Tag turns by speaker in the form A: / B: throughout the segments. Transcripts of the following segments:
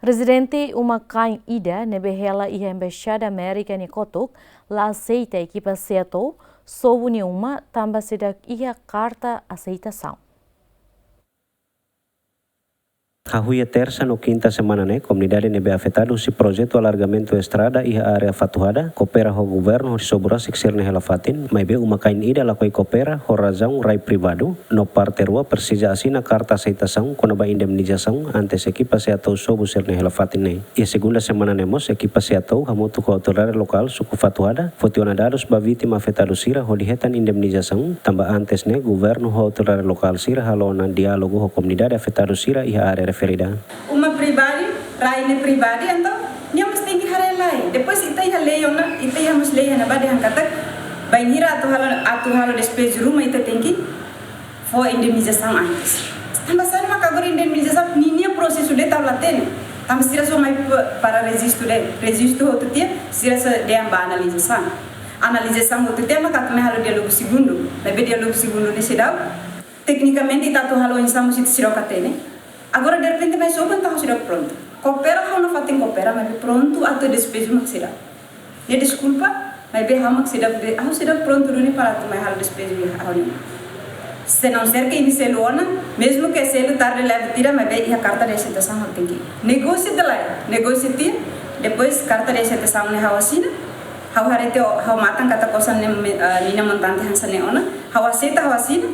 A: Presidente uma cain ida nebehela e a embaixada América ni kotuk la aceita equipa seatou sob uma tamba sedak ia carta aceitação.
B: A Rua terça no quinta semana, comunidade nebe afetado se projeto alargamento da estrada e a área fatuada coopera o governo sobre a seksir nehela fatin, mas be uma kain ida lakoi coopera o razão rai privado no parte rua precisa assina carta aceitação com a indemnização antes equipa se atou sobre ser nehela fatin ne. E a segunda semana nemos equipa se atou hamutu com a autoridade local suku fatuada fotiona dados ba vítima afetado sira ho dihetan indemnização tamba antes governo ho autoridade local sira halona diálogo ho comunidade afetado sira e a área referida.
C: Uma pribadi, raine pribadi, então, nós temos que haré lei. Depois, itai a lei, itai hamos lei na bade hankatak, banhira atu halo despesa rumah ita tem que for indemnização antes. Tambah sana maka agora indemnização ninia prosesso de tablaten. Tambah sira so mai para registro outro dia, sira so de amba analisação. Analisação outro dia maka kami halo diálogo segundo. Lebe diálogo segundo nesse dau. Tecnicamente ita tu halo insamo sit sira katene. Agora de repente vai sopan tá sudah pronto. Coopera hau na fatin coopera, mas pronto atau despesa mak sida. Dia desculpa, mas be hamak sida hau sida pronto duni para tu mai hal despesa hau ni. Se não ser que inicie luona, mesmo que se tarde leve tira, mas be a carta de aceitação hau tem que. Negocie de lá, negocie tia, depois carta de aceitação ne hau assina. Hau harete hau matang kata kosan nina montante hansa ne ona, hau aceita hau assina,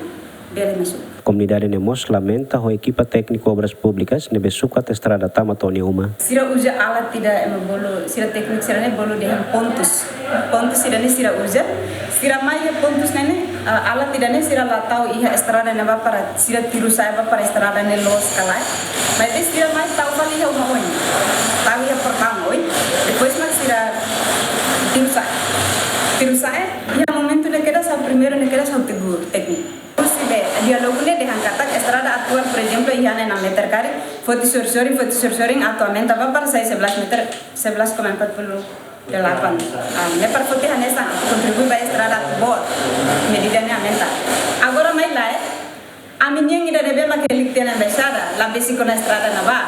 C: bele masuk.
B: Comunidade Nemos lamenta a equipa técnico obras públicas nebe suka estrada tamatoni uma.
C: Sira uja alat tidak bolo, sira teknik sira ne bolo dengan pontus. Pontus sira ne sira uja. Sira mai pontus nene alat tidak ne sira la tahu iha estrada ne para sira tiru saya para estrada ne los kalai. Mas sira mai tahu kali iha uma oi. Tahu iha pertama oi. Depois mas sira tiru saya. Tiru saya iha momento ne queda sa primeiro ne queda sa tegur teknik. Diálogo de hankatak estrada atual, por ejemplo, ya en el meter cari, foto sorsoring actualmente va para 11 meter, 11,48. Me para foto hanesa contribuir para estrada bot, medida ne aumenta. Agora mai lá, a minha ainda deve makelik tena embaixada, lá besi com a estrada na ba,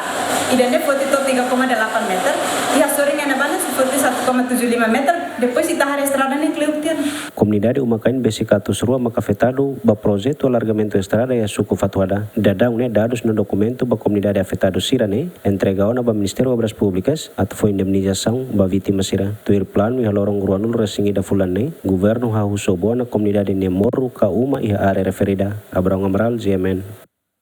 C: e dane foto 3,8 meter, e a soring na ba foto 1,75 meter, depois se tahar estrada ne kleu tena.
B: Comunidade Umakain Besicatus Rua Macafetado ba projeto alargamento estrada e suku fatuada. Dadang dados no documento ba comunidade afetado sira entrega ona ba Ministério Obras Públicas atau foi indemnização ba vítima sira. Tuir plano e halorong ruanul resingi da fulan governo ha husobo na comunidade ne morru ka uma e a área referida. Abrão Amaral, GMN.